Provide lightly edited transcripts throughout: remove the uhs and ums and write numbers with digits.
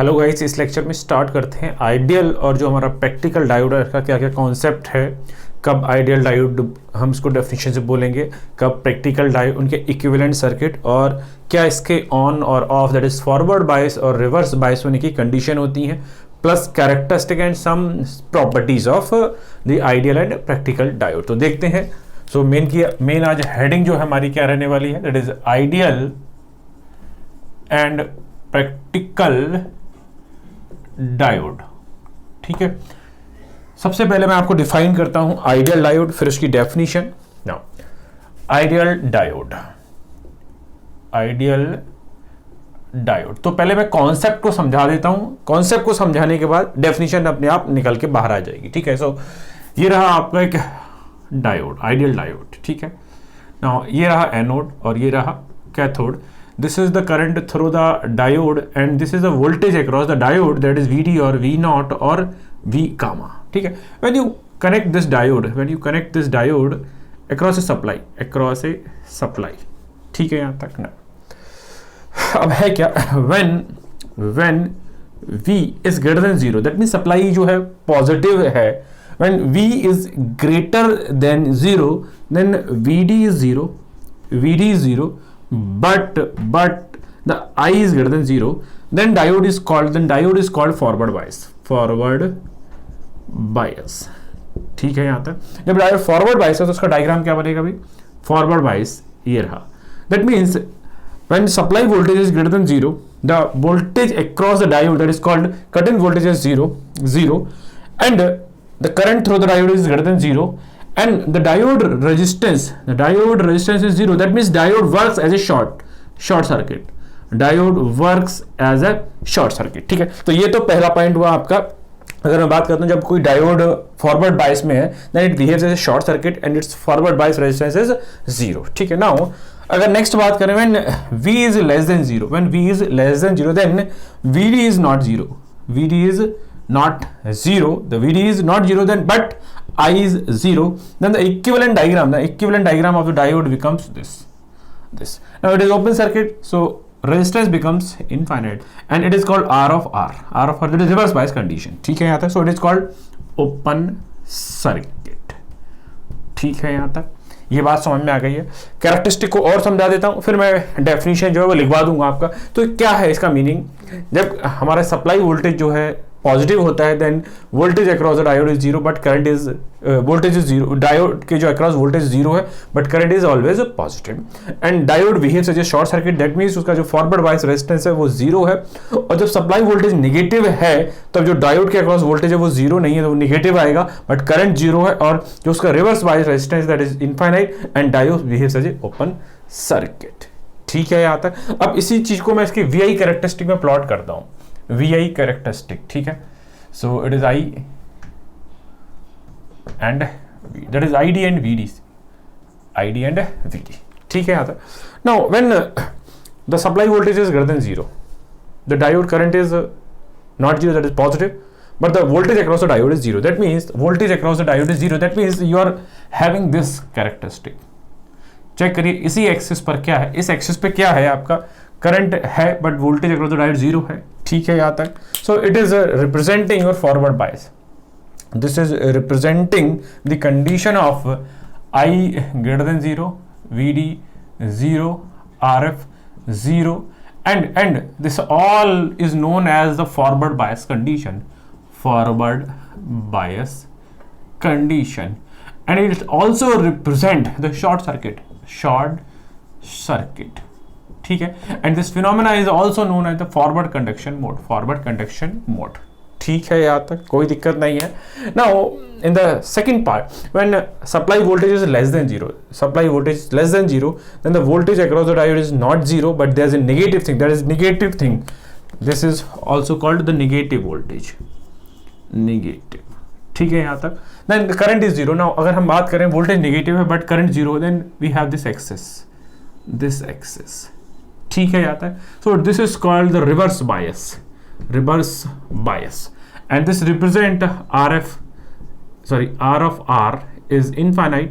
Hello guys, इस lecture में start करते हैं आइडियल और जो हमारा प्रैक्टिकल डायोड है का क्या क्या कॉन्सेप्ट है, कब आइडियल डायोड हम इसको डेफिनेशन से बोलेंगे, कब प्रैक्टिकल डायोड उनके इक्विवेलेंट सर्किट और क्या इसके ऑन और off that is forward bias और रिवर्स बायस होने की कंडीशन होती हैं, plus characteristic and some properties of the ideal and practical diode. तो देखते हैं। सो मेन आज हेडिंग जो है हमारी क्या रहने वाली है, that is ideal and practical diode. ठीक है, सबसे पहले मैं आपको डिफाइन करता हूं आइडियल डायोड, फिर उसकी definition. Now ideal diode, ideal diode तो पहले मैं कॉन्सेप्ट को समझा देता हूं, कॉन्सेप्ट को समझाने के बाद डेफिनेशन अपने आप निकल के बाहर आ जाएगी। ठीक है, सो ये रहा आपका एक डायोड, आइडियल डायोड। ठीक है, नाउ ये रहा एनोड और ये रहा cathode. This is the current through the diode and this is the voltage across the diode, that is VD or V naught or V gamma. ठीक है, when you connect this diode across a supply, ठीक है यहाँ तक ना। अब है क्या, when V is greater than 0, that means supply जो है पॉजिटिव है। when V is greater than 0, then VD is 0, but the I is greater than 0, then diode is called forward bias। ठीक है यहाँ तक। जब डायोड फॉरवर्ड बायस है तो उसका डायग्राम क्या बनेगा भाई, फॉरवर्ड बायस ये रहा। That means when supply voltage is greater than 0, the voltage across the diode, that is called cut-in voltage is 0, and the current through the diode is greater than 0, and the diode resistance is 0. That means diode works as a short circuit. Diode works as a short circuit. ठीक है, तो ये तो पहला point हुआ आपका। अगर मैं बात करता हूँ जब कोई डायोड फॉरवर्ड बायस में है, then it behaves as a short circuit and its forward bias resistance is 0. ठीक है, now अगर नेक्स्ट बात करें when V is less than 0, then VD is not 0. The VD is not 0, then but I is 0, then the equivalent diagram of the diode becomes this. Now it is open circuit, so resistance becomes infinite and it is called R of R, that is reverse bias condition। ठीक है यहाँ तक। so it is called open circuit। ठीक है यहाँ तक, ये बात समझ में आ गई है। कैरेक्टरिस्टिक को और समझा देता हूँ, फिर मैं डेफिनेशन जो है वो लिखवा दूंगा आपका। तो क्या है इसका मीनिंग, जब हमारा सप्लाई वोल्टेज जो है पॉजिटिव होता है, then voltage across the diode is 0 but current is voltage is 0, diode के जो अक्रॉस वोल्टेज 0 है but current is always positive, and diode behaves as a short circuit. That means उसका जो forward bias resistance है वो 0 है, और जब सप्लाई वोल्टेज नेगेटिव है तब जो डायोड के अक्रॉस वोल्टेज है वो 0 नहीं है, तो वो नेगेटिव आएगा, बट करंट 0 है, और जो उसका reverse bias resistance that is infinite and diode behaves as a open circuit. ठीक है यहाँ तक। अब इसी चीज को मैं इसकी VI कैरेक्टरिस्टिक में प्लॉट करता हूँ, VI कैरेक्टरिस्टिक। ठीक है, so it is I and V, that is ID and VD। ठीक है यहाँ तक। now when the supply voltage is greater than 0, the diode current is not 0, that is positive, but the voltage across the diode is 0, that means voltage across the diode is 0, that means you are having this characteristic। Check करिए इसी axis पर क्या है, इस axis पे क्या है, आपका करंट है but voltage across the diode 0 है। ठीक है यहाँ तक। सो it is representing your forward bias, this is representing the condition of I greater than 0, VD 0, RF 0, and this all is known as the forward bias condition, and it also represent the short circuit। ठीक है, and this phenomena is also known as the forward conduction mode. ठीक है यहाँ तक, कोई दिक्कत नहीं है। Now in the second part, when supply voltage is less than 0, then the voltage across the diode is not 0 but there is a negative thing, this is also called the negative voltage। ठीक है यहाँ तक। then the current is 0। now अगर हम बात करें voltage negative है but current 0, then we have this axis। ठीक है यहाँ तक। so this is called the reverse bias, and this represent R of R is infinite,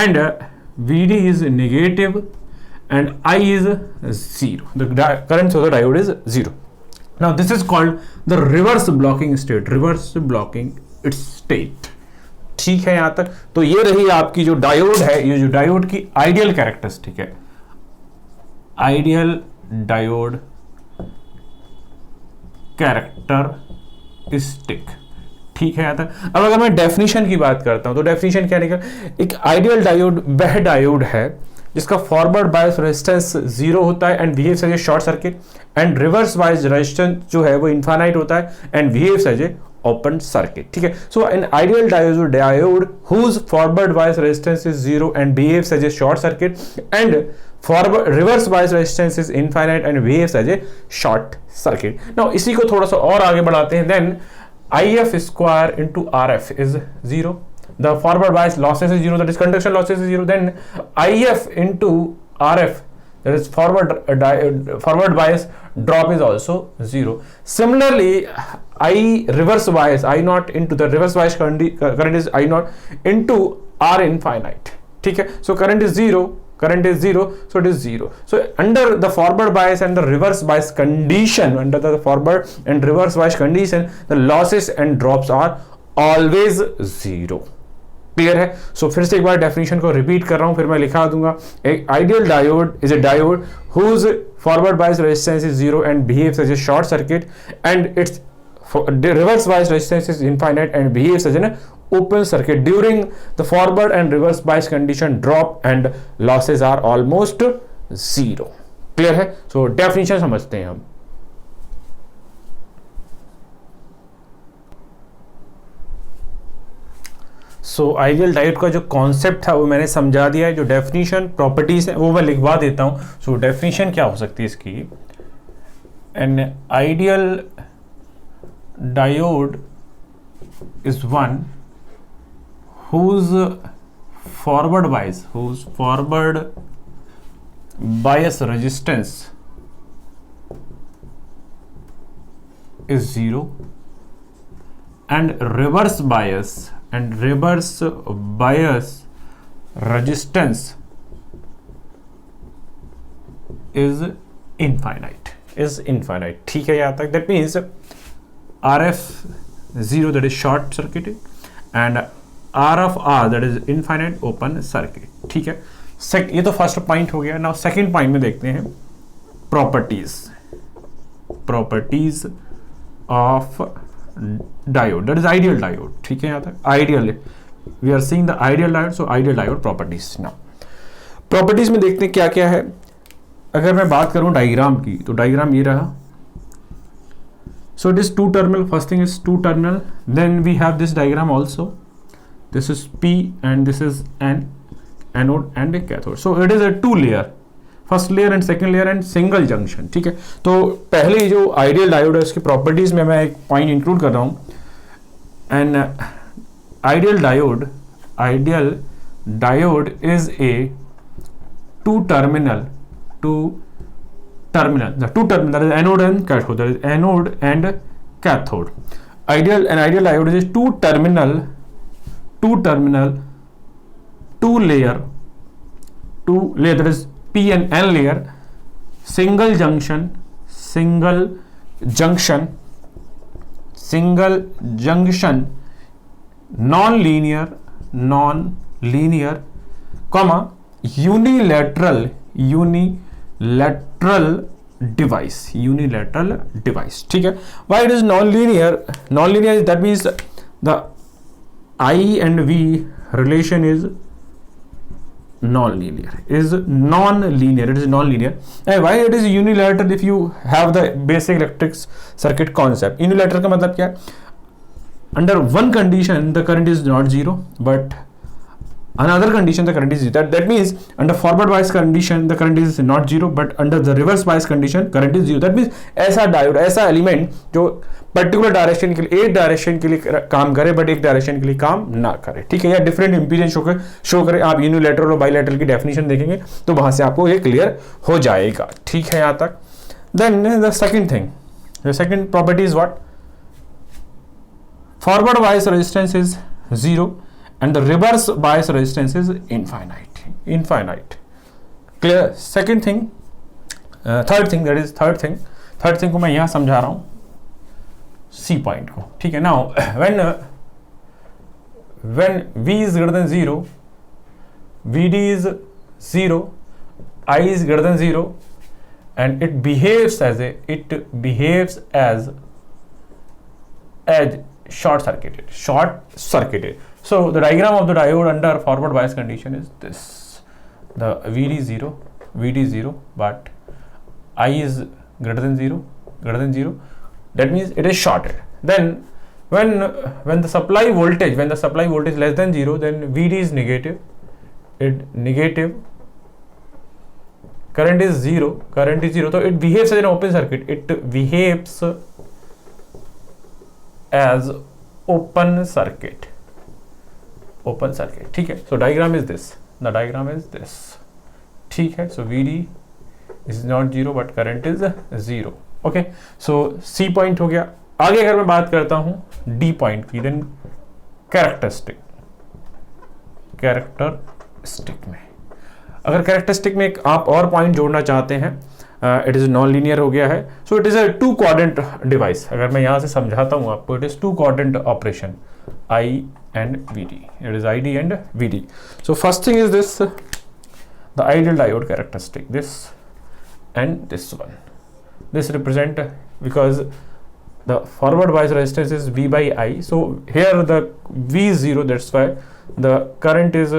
and VD is negative and I is 0, the current through the diode is 0। Now this is called the reverse blocking state, reverse blocking state. ठीक है यहां तक. तो ये रही आपकी जो diode है, ये जो डायोड की आइडियल कैरेक्टरिस्टिक है, आइडियल डायोड कैरेक्टरिस्टिक. ठीक है यहां तक. अब अगर मैं डेफिनेशन की बात करता हूं तो डेफिनेशन क्या निकल, एक आइडियल डायोड वह डायोड है जिसका फॉरवर्ड बायस रेजिस्टेंस 0 होता है and behaves as a short circuit, and reverse bias resistance जो है वो इनफाइनाइट होता है and behaves as a open circuit. ठीक है. So an ideal diode whose forward bias resistance is 0 and behaves as a short circuit, and forward reverse bias resistance is infinite and behaves as a short circuit. Now इसी को थोड़ा सा और आगे बढ़ाते हैं. Then IF square into RF is 0. The forward bias losses is 0. That is conduction losses is 0. Then IF into RF, that is forward bias drop is also 0. Similarly, I reverse bias I naught into the reverse bias current is I naught into R infinite. ठीक है. So current is 0. Current is 0, so it is 0. So under the forward bias and the reverse bias condition, under the forward and reverse bias condition, the losses and drops are always 0. Clear है. सो फिर से एक बार definition को repeat कर रहा हूं, फिर मैं लिखा दूंगा. एक ideal diode is A diode whose forward bias resistance is 0 and behaves as a short circuit, and its reverse bias resistance is infinite and behaves as an open circuit. During the forward and reverse bias condition, drop and losses are almost 0. Clear है. So definition समझते हैं हम. सो ideal diode का जो concept था वो मैंने समझा दिया है. जो डेफिनेशन प्रॉपर्टीज है वो मैं लिखवा देता हूं. सो डेफिनेशन क्या हो सकती है इसकी, N ideal diode is one whose forward bias resistance is 0 and reverse bias resistance is infinite. ठीक है यहाँ तक. that means RF 0 that is short circuited and R of R that is infinite open circuit. ठीक है. ये तो first point हो गया. नाउ सेकंड पॉइंट में देखते हैं properties of diode, that is ideal diode. ठीक है. यहाँ तक ideal, we are seeing the ideal diode. So ideal diode properties. Now properties में देखते हैं क्या क्या है. अगर मैं बात करूं डायग्राम की तो डायग्राम ये रहा. So it is two terminal. First thing is two terminal. Then we have this diagram also. This is P and this is an anode and a cathode. So it is a two layer, first layer and second layer and single junction. ठीक है. तो पहले जो ideal diode है उसकी properties में मैं एक पॉइंट इंक्लूड कर रहा हूँ. An ideal diode is a two terminal that is anode and cathode. That is anode and cathode. An ideal diode is two terminal, two layer, that is P and N layer, single junction, non-linear, comma, unilateral device. ठीक है. Why it is non-linear? That means the I and V relation is non-linear. It is non-linear. And why it is unilateral? If you have the basic electric circuit concept, unilateral का मतलब क्या है? Under one condition the current is not 0, but another condition the current is 0. That means under forward bias condition the current is not 0, but under the reverse bias condition current is 0. That means ऐसा diode, ऐसा element जो particular direction के लिए, एक direction के लिए काम करे बट एक डायरेक्शन के लिए काम ना करे. ठीक है. या डिफरेंट इंपीडेंस शो करे. आप यूनिलैटरल और बाइलैटरल की डेफिनेशन देखेंगे तो वहां से आपको ये क्लियर हो जाएगा. ठीक है यहाँ तक. Then the second thing, the second property is what? Forward bias resistance is 0 and the reverse bias resistance is infinite. Clear? Second thing, third thing को मैं यहाँ समझा रहा हूँ. C पॉइंट को, ठीक है। Now when V is greater than 0, VD is 0, I is greater than 0, and it behaves as short circuited. So the diagram of the diode under forward bias condition is this: the VD is 0, but I is greater than 0. That means it is shorted. Then when the supply voltage less than 0, then VD is negative. Current is 0. So it behaves as an open circuit. It behaves as open circuit. ठीक है। So diagram is this. The diagram is this. ठीक है। So VD is not 0 but current is 0. Okay. So C point हो गया। आगे अगर मैं बात करता हूं D point की, then कैरेक्टरिस्टिक में, अगर कैरेक्टरिस्टिक में एक आप और पॉइंट जोड़ना चाहते हैं, इट इज नॉन लीनियर हो गया है। सो it is a 2 quadrant device. अगर मैं यहां से समझाता हूं आपको, it is 2 quadrant operation, I and VD. It is ID and VD. So first thing is this, the ideal diode characteristic, this and this one. This represent, because the forward bias resistance is V by I, so here the V is 0, that's why the current is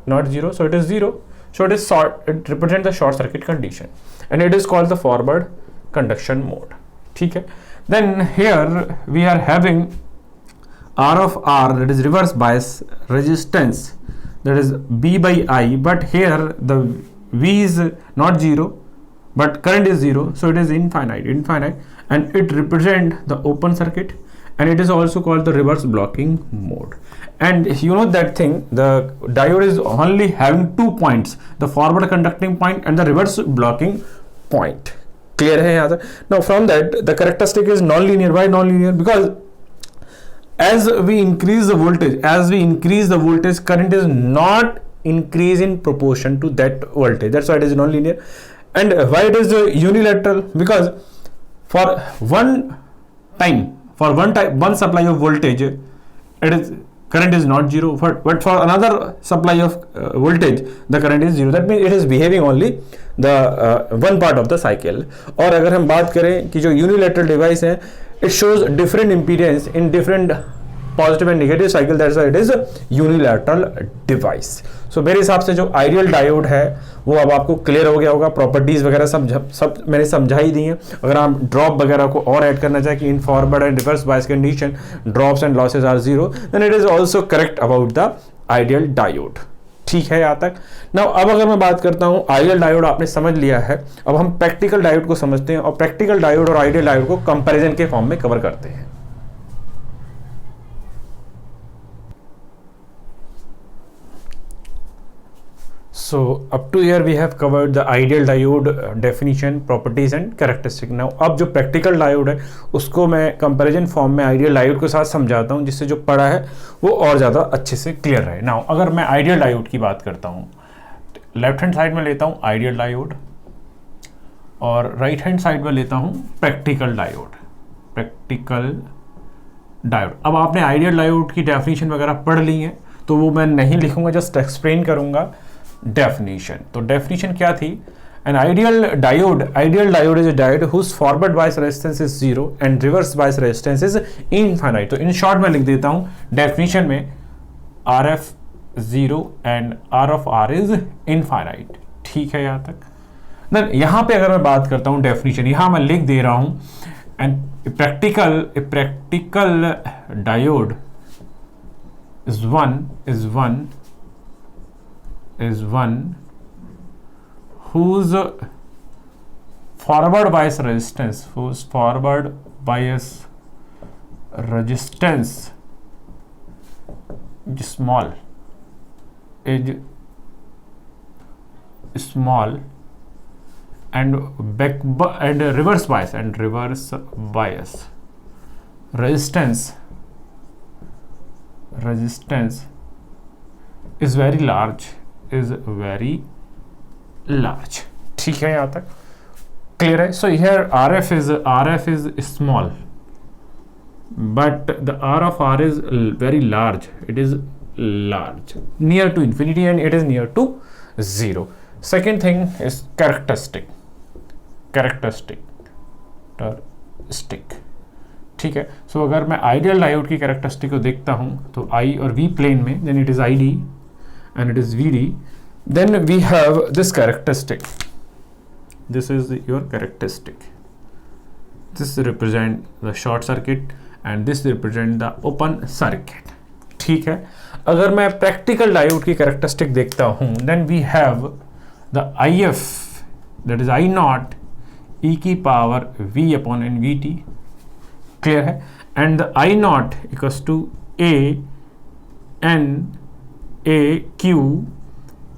not 0, so it is 0. So it is it represents the short circuit condition, and it is called the forward conduction mode. ठीक है। Then here we are having R of R, that is reverse bias resistance, that is B by I, but here the V is not 0 but current is 0, so it is infinite, and it represents the open circuit, and it is also called the reverse blocking mode. And you know that thing, the diode is only having 2 points, the forward conducting point and the reverse blocking point. Clear है यहाँ तक? Now from that, the characteristic is non-linear. Why non-linear? Because as we increase the voltage, current is not increase in proportion to that voltage. That's why it is non-linear. And why it is unilateral? Because for one supply of voltage, current is not 0, but for another supply of voltage, the current is 0. That means it is behaving only the one part of the cycle. और अगर हम बात करें कि जो unilateral device है, it shows different impedance in different positive and negative cycle. That's why it is a unilateral device. So मेरे हिसाब से जो ideal diode है वो अब आपको क्लियर हो गया होगा। प्रॉपर्टीज वगैरह सब मैंने समझा ही दी हैं। अगर आप ड्रॉप वगैरह को और ऐड करना चाहें कि in forward and reverse bias condition drops and losses are 0, then it is also correct about the ideal diode. ठीक है यहाँ तक। नाउ अब अगर मैं बात करता हूँ, आइडियल डायोड आपने समझ लिया है, अब हम प्रैक्टिकल डायोड को समझते हैं और प्रैक्टिकल डायोड और आइडियल डायोड को कंपैरिजन के फॉर्म में कवर करते हैं। So up to here we have covered the ideal diode definition, properties and characteristic. Now अब जो practical diode है उसको मैं comparison form में ideal diode के साथ समझाता हूँ, जिससे जो पढ़ा है वो और ज़्यादा अच्छे से clear रहे। Now अगर मैं ideal diode की बात करता हूँ, लेफ्ट हैंड साइड में लेता हूँ ideal diode और राइट हैंड साइड में लेता हूँ practical diode। अब आपने ideal diode की definition वगैरह पढ़ ली है तो वो मैं नहीं लिखूंगा, just explain करूँगा definition। तो definition क्या थी? An ideal diode is a diode whose forward bias resistance is 0 and reverse bias resistance is infinite। तो in short मैं लिख देता हूँ definition में RF 0 and R of R is infinite। ठीक है यहाँ तक। Then यहाँ पे अगर मैं बात करता हूँ definition, यहाँ मैं लिख दे रहा हूँ and a practical diode is one whose forward bias resistance is small and reverse bias resistance is very large। ठीक है यहाँ तक क्लियर है। So here RF is small but the R of R is very large. It is large, near to infinity, and it is near to 0. Second thing is characteristic. ठीक है. सो अगर मैं ideal diode की characteristic को देखता हूं तो I और V प्लेन में, then it is ID and it is VD. Then we have this characteristic. This is your characteristic. This represent the short circuit and this represent the open circuit. ठीक है. अगर मैं practical diode की characteristic देखता हूं, then we have the IF, that is I naught e की power V upon NVT. Clear है. and the I naught equals to A N A Q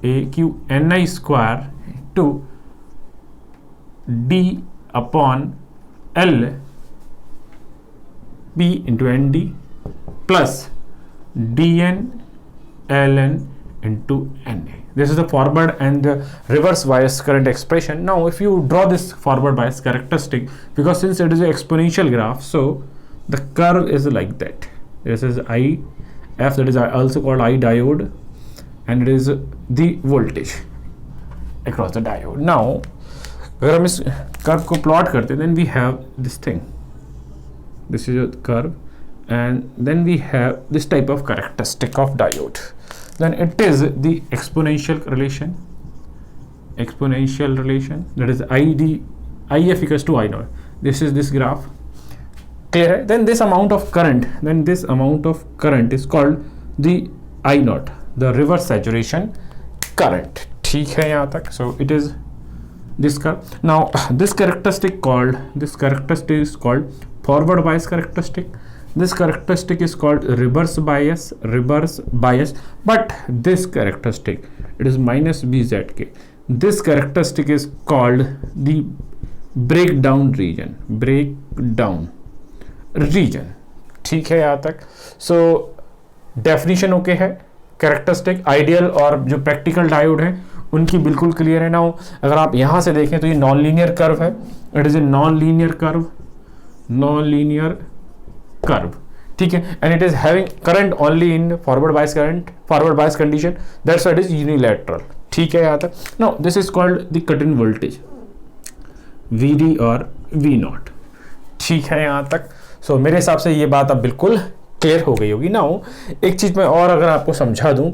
Ni square to D upon L B into ND plus Dn Ln into Na. This is the forward and the reverse bias current expression. Now if you draw this forward bias characteristic, because since it is an exponential graph, so the curve is like that. This is IF, that is also called I diode, and it is the voltage across the diode. Now अगर हम इस curve को plot करते हैं, then we have this thing. This is a curve, and then we have this type of characteristic of diode. Then it is the exponential relation, that is IF equals to I naught. This is this graph. Clear? Then this amount of current is called the I naught, the reverse saturation current. ठीक है यहाँ तक. So it is this curve. Now this characteristic is called forward bias characteristic. This characteristic is called reverse bias, but this characteristic, it is minus BZK. This characteristic is called the breakdown region. ठीक है यहाँ तक. So definition okay है. Characteristic ideal और जो practical diode है उनकी बिल्कुल क्लियर है. नाउ अगर आप यहाँ से देखें तो ये नॉन लीनियर कर्व है. It is a non linear curve. ठीक है. And it is having current only in forward bias condition. That's why it is unilateral. ठीक है यहाँ तक. Now this is called the cut in voltage VD और V not. ठीक है यहाँ तक. सो मेरे हिसाब से ये बात अब बिल्कुल क्लियर हो गई होगी. नाउ एक चीज मैं और अगर आपको समझा दूं,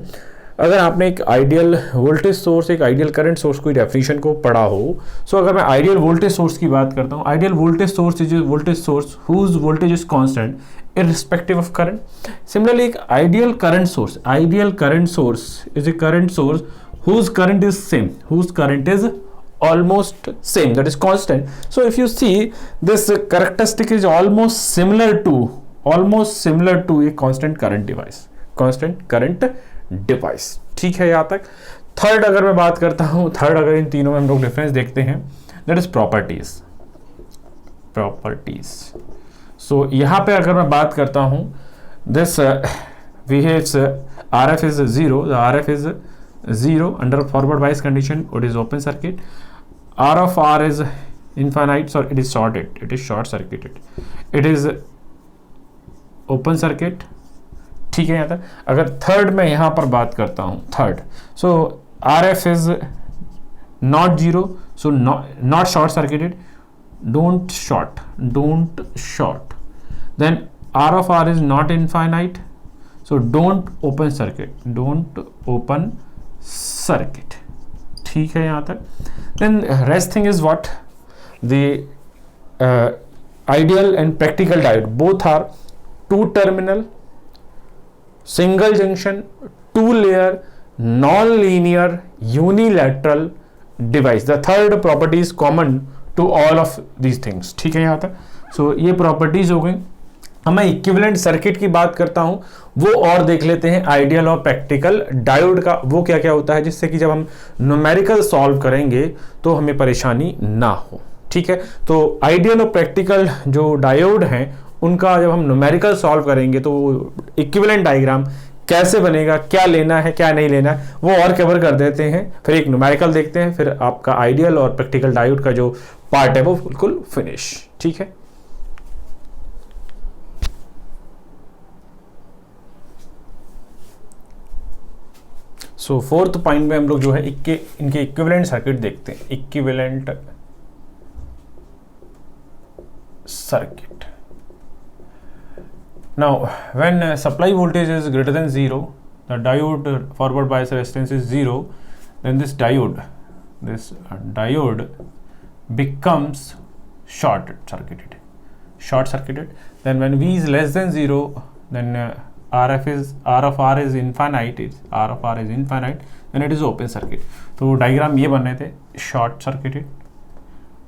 अगर आपने एक आइडियल वोल्टेज सोर्स, एक आइडियल करंट सोर्स कोई डेफिनेशन को पढ़ा हो, सो अगर मैं आइडियल वोल्टेज सोर्स की बात करता हूँ, ideal voltage source is voltage source whose voltage is constant irrespective of current. Similarly, एक ideal current source is a current source whose current is same, whose current is almost same, that is constant. So if you see, this characteristic is almost similar to a constant current device. ठीक है यहाँ तक. Third अगर मैं बात करता हूँ, अगर इन तीनों में हम लोग डिफरेंस देखते हैं, that is properties. So यहाँ पे अगर मैं बात करता हूँ, this RF is 0. The RF is 0 under forward bias condition. It is open circuit. R of R is infinite, so it is short circuited. It is open circuit. ठीक है यहाँ तक. अगर थर्ड में यहाँ पर बात करता हूँ, third, so RF is not 0, so not short circuited. Don't short. Then R of R is not infinite, so don't open circuit. ठीक है यहाँ तक. Then rest thing is what the ideal and practical diode both are two terminal, single junction, two layer, non-linear, unilateral device. The third property is common to all of these things. ठीक है यहाँ तक. So ये properties हो गई. अब मैं equivalent circuit की बात करता हूं, वो और देख लेते हैं आइडियल और प्रैक्टिकल डायोड का, वो क्या क्या होता है, जिससे कि जब हम न्यूमेरिकल सॉल्व करेंगे तो हमें परेशानी ना हो. ठीक है. तो आइडियल और प्रैक्टिकल जो डायोड हैं उनका जब हम न्यूमेरिकल सॉल्व करेंगे तो इक्विवेलेंट डायग्राम कैसे बनेगा, क्या लेना है क्या नहीं लेना है, वो और कवर कर देते हैं. फिर एक न्यूमेरिकल देखते हैं, फिर आपका आइडियल और प्रैक्टिकल डायोड का जो पार्ट है वो बिल्कुल फिनिश. ठीक है. सो फोर्थ पॉइंट में हम लोग जो है इनके इक्विवेलेंट सर्किट देखते हैं. Equivalent circuit. Now, when supply voltage is greater than 0, the diode forward bias resistance is 0, then this diode becomes short circuited. Then when V is less than 0, then R of R is infinite. Then it is open circuit. तो diagram ये बन रहे थे. Short circuited,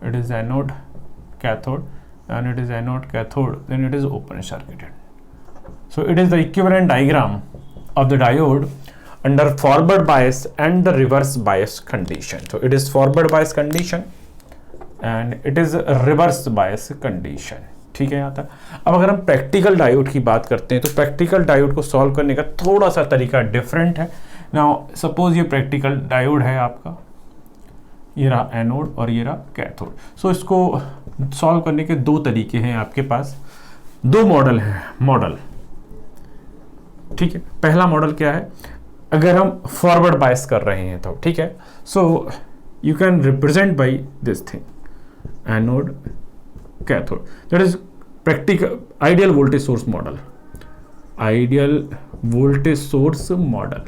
it is anode cathode, and it is anode cathode, then it is open circuited. So it is the equivalent diagram of the diode under forward bias and the reverse bias condition. So it is forward bias condition and it is reverse bias condition. ठीक है यहाँ तक. अब अगर हम practical diode की बात करते हैं तो प्रैक्टिकल डायोड को सॉल्व करने का थोड़ा सा तरीका डिफरेंट है. नाउ सपोज ये प्रैक्टिकल डायोड है आपका, ये रहा एनोड और ये रहा कैथोड. सो इसको सॉल्व करने के दो तरीके हैं आपके पास, दो मॉडल हैं. ठीक है, पहला मॉडल क्या है, अगर हम फॉरवर्ड बायस कर रहे हैं तो ठीक है. So you can represent by this thing, anode cathode, that is practical ideal voltage source model.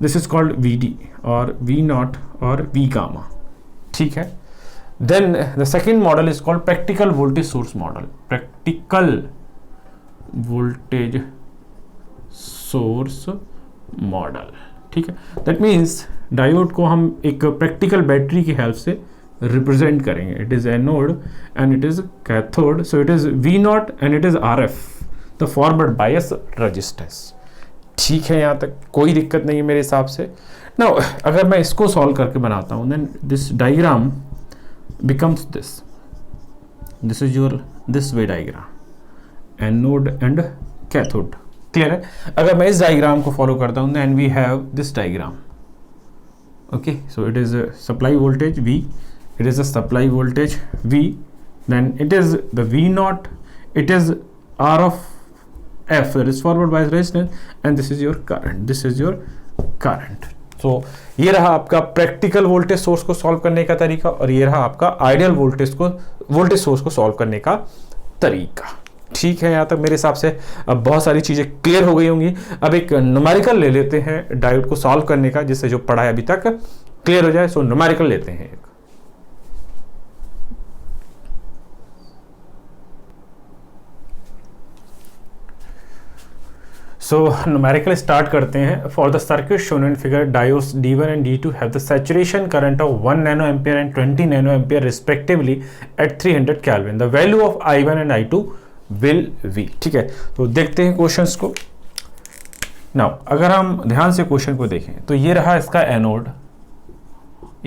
This is called VD और V0 और V गामा. ठीक है. Then the second model is called practical voltage source model. ठीक है. That means diode को हम एक practical battery की हेल्प से रिप्रेजेंट करेंगे. It is anode and it is cathode. So it is V0 and it is RF, the forward bias resistance. ठीक है, यहाँ तक कोई दिक्कत नहीं है मेरे हिसाब से. नाउ अगर मैं इसको सॉल्व करके बनाता हूँ, then this diagram becomes this is your this way diagram, anode and cathode. Clear है. अगर मैं इस डायग्राम को फॉलो करता हूँ, then we have this diagram. Okay, so it is a supply voltage V, it is a supply voltage V, then it is the V0, it is R of F, that is forward bias resistance, and this is your current. So ये रहा आपका practical voltage source को solve करने का तरीका और ये रहा आपका आइडियल वोल्टेज सोर्स को सॉल्व करने का तरीका. ठीक है, यहाँ तक मेरे हिसाब से अब बहुत सारी चीज़ें क्लियर हो गई होंगी. अब एक न्यूमेरिकल ले लेते हैं डायोड को सॉल्व करने का, जिससे जो पढ़ा है अभी तक क्लियर हो जाए. सो न्यूमेरिकल लेते हैं एक. सो न्यूमेरिकल स्टार्ट करते हैं. For the circuit shown in figure, diodes D1 and D2 have the saturation current of 1 nano ampere and 20 nano ampere respectively at 300 kelvin. The value of I1 and I2 will V. ठीक है, तो देखते हैं questions को. Now अगर हम ध्यान से क्वेश्चन को देखें तो ये रहा इसका एनोड,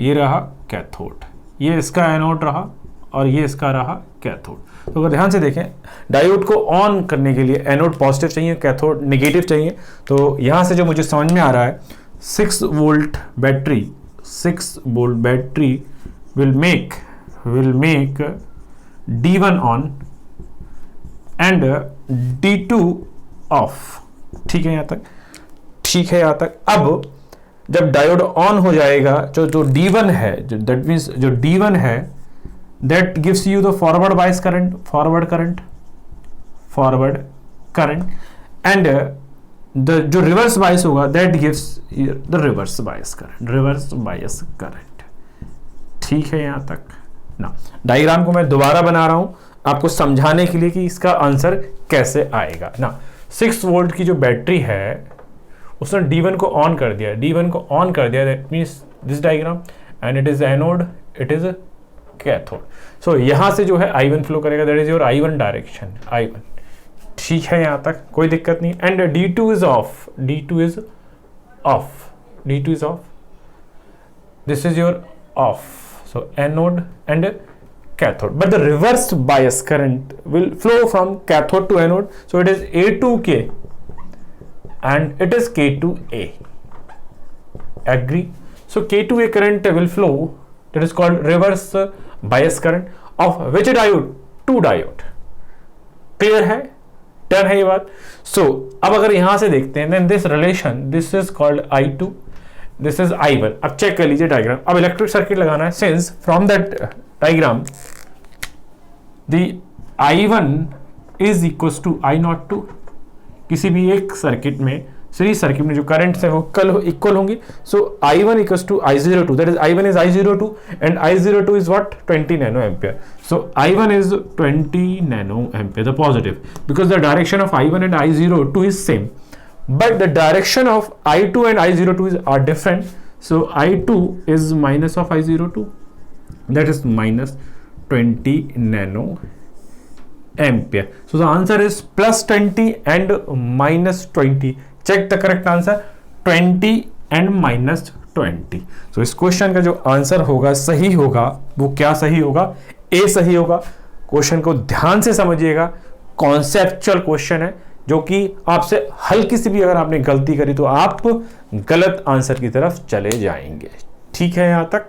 ये रहा कैथोड, ये इसका एनोड रहा और ये इसका रहा कैथोड. तो अगर ध्यान से देखें, डायोड को ऑन करने के लिए एनोड पॉजिटिव चाहिए, कैथोड नेगेटिव चाहिए. तो यहाँ से जो मुझे समझ में आ रहा है, 6 volt battery will make D1 on and D2 of. ठीक है यहाँ तक. अब जब डायोड ऑन हो जाएगा, जो D1 है, दैट मीन्स जो D1 है, that gives you the forward current and the जो reverse bias होगा, that gives you the reverse bias current. ठीक है यहाँ तक ना. डायग्राम को मैं दोबारा बना रहा हूँ आपको समझाने के लिए कि इसका आंसर कैसे आएगा ना. 6 वोल्ट की जो बैटरी है उसने D1 को ऑन कर दिया, that means this diagram, and it is anode, it is cathode. So यहाँ से जो है I1 फ्लो करेगा, that is your I1 direction, I1. ठीक है, यहाँ तक कोई दिक्कत नहीं. And D2 is off, this is your off. So anode and cathode, but the reverse bias current will flow from cathode to anode. So it is A2K and it is K2A. Agree? So K2A current will flow, that is called reverse bias current of which diode? 2 diode. Clear है? Done है ये बात. So अब अगर यहां से देखते हैं, then this relation, this is called I2 this is I1। अब चेक कर लीजिए डायग्राम। अब इलेक्ट्रिक सर्किट लगाना है, since from that diagram the I1 is equal to I02। किसी भी एक सर्किट में, सीरीज सर्किट में जो करंट्स है वो इक्वल होंगी। So I1 equals to I02, that is I1 is I02 and I02 is what 20 nano ampere. So I1 is 20 nano ampere, the positive, because the direction of I1 and I02 is same, but the direction of I2 and I02 are different. So I2 is minus of I02, that is minus 20 nano ampere. So the answer is plus 20 and minus 20. Check the correct answer, 20 and minus 20. So इस question का जो answer होगा, सही होगा, वो क्या सही होगा? ए सही होगा। क्वेश्चन को ध्यान से समझिएगा, कॉन्सेप्चुअल क्वेश्चन है, जो कि आपसे हल्की सी भी अगर आपने गलती करी तो आप गलत आंसर की तरफ चले जाएंगे। ठीक है यहां तक?